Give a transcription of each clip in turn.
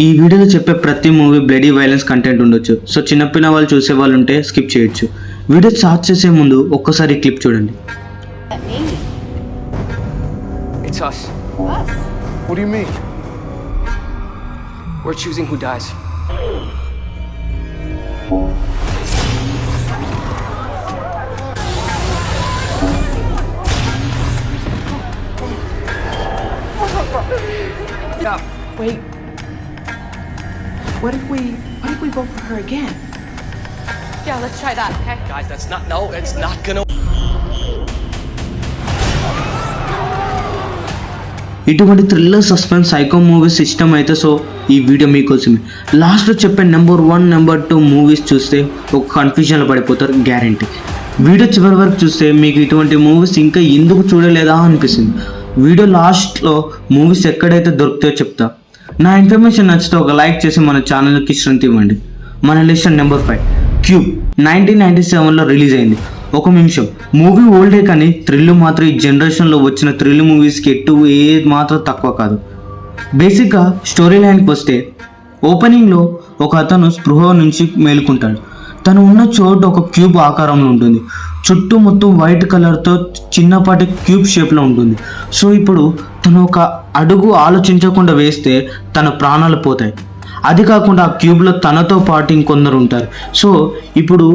ఈ వీడియోలో చెప్పే ప్రతి మూవీ బ్లడీ వైలెన్స్ కంటెంట్ ఉండొచ్చు. సో చిన్నపిల్ల వాళ్ళు చూసే వాళ్ళు ఉంటే స్కిప్ చేయొచ్చు. వీడియో స్టార్ట్ చేసే ముందు ఒక్కసారి క్లిప్ చూడండి. It's us. Us? What do you mean? We're choosing who dies. Yeah. Wait. What if we vote for her again? Yeah, let's try that, okay? Guys, it's not gonna. ఇటువంటి thriller suspense psycho movies ఇష్టం అయితే so ఈ video మీకోసమే. లాస్ట్లో చెప్పే number 1 number 2 movies చూస్తే ఒక కన్ఫ్యూజన్లో పడిపోతారు గ్యారంటీ. వీడియో చివరి వరకు చూస్తే మీకు ఇటువంటి మూవీస్ ఇంకా ఎందుకు చూడలేదా అనిపిస్తుంది. వీడియో లాస్ట్లో మూవీస్ ఎక్కడైతే దొరుకుతాయో చెప్తా. నా ఇన్ఫర్మేషన్ నచ్చితే ఒక లైక్ చేసి మన ఛానల్కి స్ట్రెంత్ ఇవ్వండి. మన లిస్ట్ నెంబర్ 5 క్యూబ్ 1997లో రిలీజ్ అయింది. ఒక నిమిషం, మూవీ ఓల్డే కానీ థ్రిల్ మాత్రం ఈ జనరేషన్లో వచ్చిన థ్రిల్ మూవీస్కి ఏది మాత్రం తక్కువ కాదు. బేసిక్గా స్టోరీ లైన్కి వస్తే ఓపెనింగ్లో ఒక అతను స్పృహ నుంచి మేలుకుంటాడు. తను ఉన్న చోటు ఒక క్యూబ్ ఆకారంలో ఉంటుంది. చుట్టూ మొత్తం వైట్ కలర్తో చిన్నపాటి క్యూబ్ షేప్లో ఉంటుంది. సో ఇప్పుడు తను ఒక అడుగు ఆలోచించకుండా వేస్తే తన ప్రాణాలు పోతాయి. అది కాకుండా ఆ క్యూబ్లో తనతో పాటు ఇంకొందరు ఉంటారు. సో ఇప్పుడు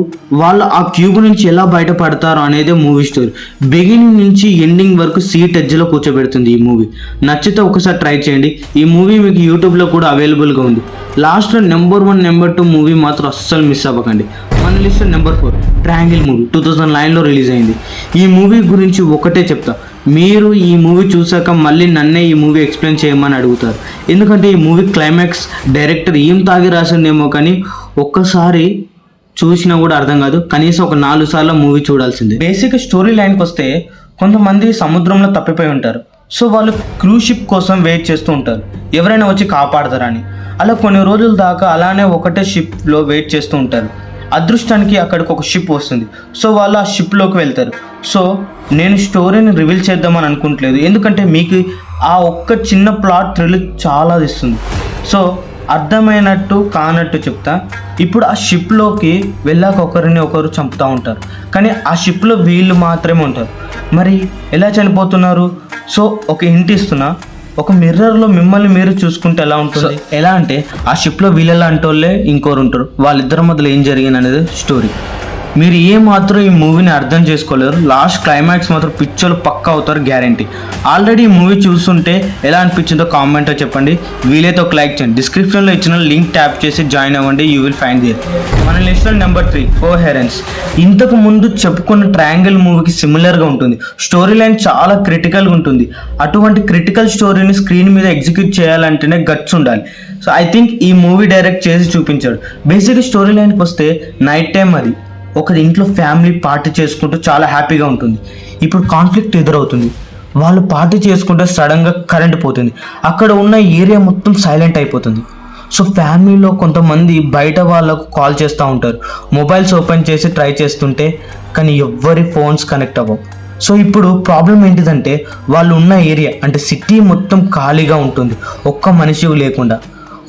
వాళ్ళు ఆ క్యూబ్ నుంచి ఎలా బయటపడతారు అనేదే మూవీ స్టోరీ. బిగినింగ్ నుంచి ఎండింగ్ వరకు సీట్ ఎడ్జ్లో కూర్చోబెడుతుంది ఈ మూవీ. నచ్చితే ఒకసారి ట్రై చేయండి. ఈ మూవీ మీకు యూట్యూబ్లో కూడా అవైలబుల్గా ఉంది. లాస్ట్లో నెంబర్ 1 నెంబర్ 2 మూవీ మాత్రం అస్సలు మిస్ అవ్వకండి. మన లిస్ట్ నెంబర్ 4 ట్రయాంగిల్ మూవీ 2009లో రిలీజ్ అయింది. ఈ మూవీ గురించి ఒకటే చెప్తా, మీరు ఈ మూవీ చూసాక మళ్ళీ నన్నే ఈ మూవీ ఎక్స్ప్లెయిన్ చేయమని అడుగుతారు. ఎందుకంటే ఈ మూవీ క్లైమాక్స్ డైరెక్టర్ ఏం తాగి రాసిందేమో కానీ ఒక్కసారి చూసినా కూడా అర్థం కాదు. కనీసం ఒక 4 సార్లు మూవీ చూడాల్సిందే. బేసిక్ స్టోరీ లైన్కి వస్తే కొంతమంది సముద్రంలో తప్పిపోయి ఉంటారు. సో వాళ్ళు క్రూజ్ షిప్ కోసం వెయిట్ చేస్తూ ఉంటారు, ఎవరైనా వచ్చి కాపాడతారని. అలా కొన్ని రోజుల దాకా అలానే ఒకటే షిప్లో వెయిట్ చేస్తూ ఉంటారు. అదృష్టానికి అక్కడికి ఒక షిప్ వస్తుంది. సో వాళ్ళు ఆ షిప్లోకి వెళ్తారు. సో నేను స్టోరీని రివీల్ చేద్దామని అనుకుంటలేదు, ఎందుకంటే మీకు ఆ ఒక్క చిన్న ప్లాట్ థ్రిల్ చాలా ఇస్తుంది. సో అర్థమైనట్టు కానట్టు చెప్తా. ఇప్పుడు ఆ షిప్లోకి వెళ్ళాక ఒకరిని ఒకరు చంపుతూ ఉంటారు, కానీ ఆ షిప్లో వీళ్ళు మాత్రమే ఉంటారు. మరి ఎలా చనిపోతున్నారు? సో ఒక హింట్ ఇస్తున్నా, ఒక మిర్రర్లో మిమ్మల్ని మీరు చూసుకుంటే ఎలా ఉంటుంది? ఎలా అంటే ఆ షిప్లో వీళ్ళలాంటి వాళ్ళే ఇంకోరు ఉంటారు. వాళ్ళిద్దరి మధ్యలో ఏం జరిగింది అనేది స్టోరీ. మీరు మాత్రం ఈ మూవీని అర్థం చేసుకోలేరు. లాస్ట్ క్లైమాక్స్ మాత్రం పిక్చర్లు పక్కా అవుతారు గ్యారంటీ. ఆల్రెడీ ఈ మూవీ చూస్తుంటే ఎలా అనిపించిందో కామెంట్లో చెప్పండి. వీలైతే ఒక లైక్ చేయండి. డిస్క్రిప్షన్లో ఇచ్చిన లింక్ ట్యాప్ చేసి జాయిన్ అవ్వండి. You will find there. మన లిస్ట్లో నెంబర్ 3 కోహెరెన్స్. ఇంతకు ముందు చెప్పుకున్న ట్రయాంగిల్ మూవీకి సిమిలర్గా ఉంటుంది. స్టోరీ లైన్ చాలా క్రిటికల్గా ఉంటుంది. అటువంటి క్రిటికల్ స్టోరీని స్క్రీన్ మీద ఎగ్జిక్యూట్ చేయాలంటేనే గట్స్ ఉండాలి. సో ఐ థింక్ ఈ మూవీ డైరెక్ట్ చేసి చూపించాడు. బేసిక్గా స్టోరీ లైన్కి వస్తే నైట్ టైం అది ఒక ఇంట్లో ఫ్యామిలీ పార్టీ చేసుకుంటూ చాలా హ్యాపీగా ఉంటుంది. ఇప్పుడు కాన్ఫ్లిక్ట్ ఎదురవుతుంది. వాళ్ళు పార్టీ చేసుకుంటే సడన్గా కరెంట్ పోతుంది. అక్కడ ఉన్న ఏరియా మొత్తం సైలెంట్ అయిపోతుంది. సో ఫ్యామిలీలో కొంతమంది బయట వాళ్ళకు కాల్ చేస్తూ ఉంటారు. మొబైల్స్ ఓపెన్ చేసి ట్రై చేస్తుంటే కానీ ఎవ్వరి ఫోన్స్ కనెక్ట్ అవ్వవు. సో ఇప్పుడు ప్రాబ్లం ఏంటిదంటే వాళ్ళు ఉన్న ఏరియా అంటే సిటీ మొత్తం ఖాళీగా ఉంటుంది, ఒక్క మనిషి లేకుండా.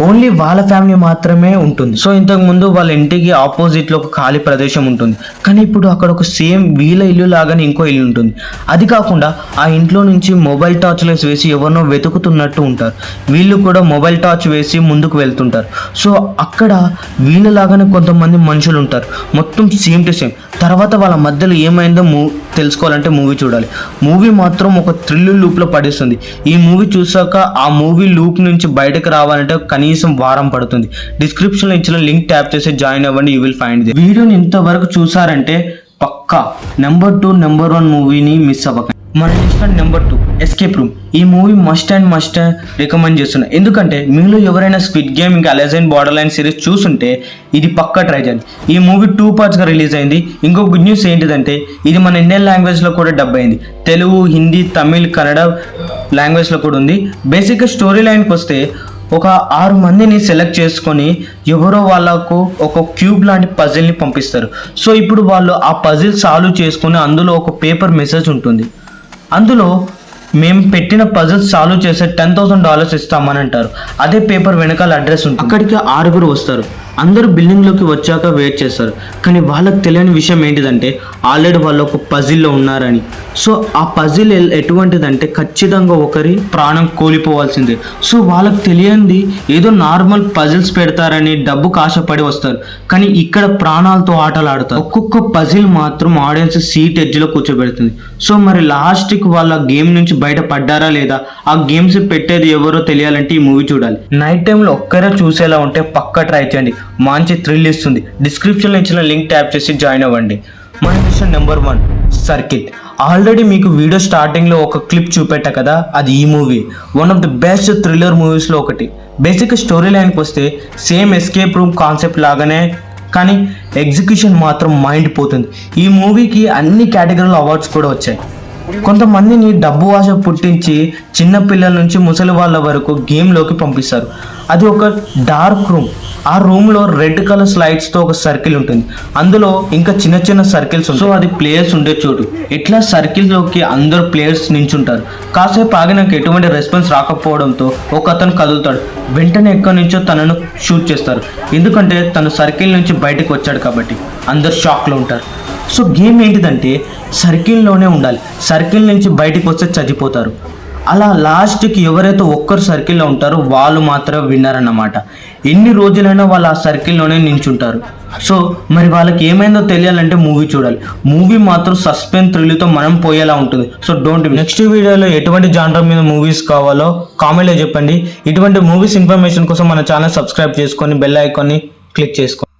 ఓన్లీ వాళ్ళ ఫ్యామిలీ మాత్రమే ఉంటుంది. సో ఇంతకుముందు వాళ్ళ ఇంటికి ఆపోజిట్లో ఒక ఖాళీ ప్రదేశం ఉంటుంది, కానీ ఇప్పుడు అక్కడ ఒక సేమ్ వీళ్ళ ఇల్లు లాగానే ఇంకో ఇల్లు ఉంటుంది. అది కాకుండా ఆ ఇంట్లో నుంచి మొబైల్ టార్చ్ లైట్స్ వేసి ఎవరినో వెతుకుతున్నట్టు ఉంటారు. వీళ్ళు కూడా మొబైల్ టార్చ్ వేసి ముందుకు వెళ్తుంటారు. సో అక్కడ వీళ్ళలాగానే కొంతమంది మనుషులు ఉంటారు, మొత్తం సేమ్ టు సేమ్. తర్వాత వాళ్ళ మధ్యలో ఏమైందో తెలుసుకోవాలంటే మూవీ చూడాలి. మూవీ మాత్రం ఒక థ్రిల్ లూప్లో పడేస్తుంది. ఈ మూవీ చూసాక ఆ మూవీ లూప్ నుంచి బయటకు రావాలంటే కనీసం వారం పడుతుంది. డిస్క్రిప్షన్లో ఇచ్చిన లింక్ ట్యాప్ చేసి జాయిన్ అవ్వండి. You will find the. వీడియోని ఇంతవరకు చూసారంటే పక్కా నెంబర్ 2 నెంబర్ 1 మూవీని మిస్ అవ్వకండి. మన లిస్ట్ నెంబర్ 2 ఎస్కేప్ రూమ్. ఈ మూవీ మస్ట్ రికమెండ్ చేస్తున్నా. ఎందుకంటే మీలో ఎవరైనా స్క్విడ్ గేమ్ ఇంకా అలైజన్ బార్డర్ లైన్ సిరీస్ చూస్తుంటే ఇది పక్కా ట్రై చేయండి. ఈ మూవీ 2 పార్ట్స్గా రిలీజ్ అయింది. ఇంకో గుడ్ న్యూస్ ఏంటిదంటే ఇది మన ఇండియన్ లాంగ్వేజ్లో కూడా డబ్ అయింది. తెలుగు, హిందీ, తమిళ్, కన్నడ లాంగ్వేజ్లో కూడా ఉంది. బేసిక్గా స్టోరీ లైన్కి వస్తే ఒక 6 మందిని సెలెక్ట్ చేసుకొని ఎవరో వాళ్ళకు ఒక క్యూబ్ లాంటి పజిల్ని పంపిస్తారు. సో ఇప్పుడు వాళ్ళు ఆ పజిల్ సాల్వ్ చేసుకొని అందులో ఒక పేపర్ మెసేజ్ ఉంటుంది. అందులో మేము పెట్టిన పజిల్స్ సాల్వ్ చేసే $10,000 ఇస్తామని అంటారు. అదే పేపర్ వెనకాల అడ్రస్ ఉంటుంది. అక్కడికి 6 వస్తారు. అందరూ బిల్డింగ్లోకి వచ్చాక వెయిట్ చేస్తారు. కానీ వాళ్ళకి తెలియని విషయం ఏంటిదంటే ఆల్రెడీ వాళ్ళు ఒక పజిల్లో ఉన్నారని. సో ఆ పజిల్ ఎటువంటిదంటే ఖచ్చితంగా ఒకరి ప్రాణం కోల్పోవాల్సిందే. సో వాళ్ళకి తెలియంది ఏదో నార్మల్ పజిల్స్ పెడతారని డబ్బుకు ఆశపడి వస్తారు. కానీ ఇక్కడ ప్రాణాలతో ఆటలు ఆడతారు. ఒక్కొక్క పజిల్ మాత్రం ఆడియన్స్ సీట్ ఎడ్జ్లో కూర్చోబెడుతుంది. సో మరి లాస్ట్కి వాళ్ళ గేమ్ నుంచి బయట పడ్డారా లేదా, ఆ గేమ్స్ పెట్టేది ఎవరో తెలియాలంటే ఈ మూవీ చూడాలి. నైట్ టైంలో ఒక్కరే చూసేలా ఉంటే పక్కా ట్రై చేయండి. మంచి థ్రిల్ ఇస్తుంది. డిస్క్రిప్షన్లో ఇచ్చిన లింక్ ట్యాప్ చేసి జాయిన్ అవ్వండి. మన మిషన్ నెంబర్ 1 సర్కిల్. ఆల్రెడీ మీకు వీడియో స్టార్టింగ్లో ఒక క్లిప్ చూపెట్టా కదా, అది ఈ movie. One of the best thriller మూవీస్లో ఒకటి. బేసిక్ స్టోరీ లైన్కి వస్తే సేమ్ ఎస్కేప్ రూమ్ కాన్సెప్ట్ లాగానే, కానీ ఎగ్జిక్యూషన్ మాత్రం మైండ్ పోతుంది. ఈ మూవీకి అన్ని కేటగిరీలో అవార్డ్స్ కూడా వచ్చాయి. కొంతమందిని డబ్బు ఆశ పుట్టించి చిన్న పిల్లల నుంచి ముసలి వాళ్ళ వరకు గేమ్లోకి పంపిస్తారు. అది ఒక డార్క్ రూమ్. ఆ రూమ్లో రెడ్ కలర్ స్లైడ్స్తో ఒక సర్కిల్ ఉంటుంది. అందులో ఇంకా చిన్న చిన్న సర్కిల్స్ ఉంటాయి. సో అది ప్లేయర్స్ ఉండే చోటు. ఇట్లా సర్కిల్లోకి అందరు ప్లేయర్స్ నించుంటారు. కాసేపు ఆగినాక ఎటువంటి రెస్పాన్స్ రాకపోవడంతో ఒక అతను కదులుతాడు. వెంటనే ఎక్కడి నుంచో తనను షూట్ చేస్తారు. ఎందుకంటే తను సర్కిల్ నుంచి బయటకు వచ్చాడు కాబట్టి. అందరు షాక్లో ఉంటారు. సో గేమ్ ఏంటిదంటే సర్కిల్లోనే ఉండాలి. సర్కిల్ నుంచి బయటకు వస్తే చచ్చిపోతారు. అలా లాస్ట్కి ఎవరైతే ఒక్కరు సర్కిల్లో ఉంటారో వాళ్ళు మాత్రమే విన్నర్ అన్నమాట. ఎన్ని రోజులైనా వాళ్ళు ఆ సర్కిల్లోనే నించుంటారు. సో మరి వాళ్ళకి ఏమైందో తెలియాలంటే మూవీ చూడాలి. మూవీ మాత్రం సస్పెన్స్ థ్రిల్తో మనం పోయేలా ఉంటుంది. So don't. నెక్స్ట్ వీడియోలో ఎటువంటి జానర్ మీద మూవీస్ కావాలో కామెంట్లో చెప్పండి. ఇటువంటి మూవీస్ ఇన్ఫర్మేషన్ కోసం మన ఛానల్ సబ్స్క్రైబ్ చేసుకొని బెల్ ఐకాన్ని క్లిక్ చేసుకోండి.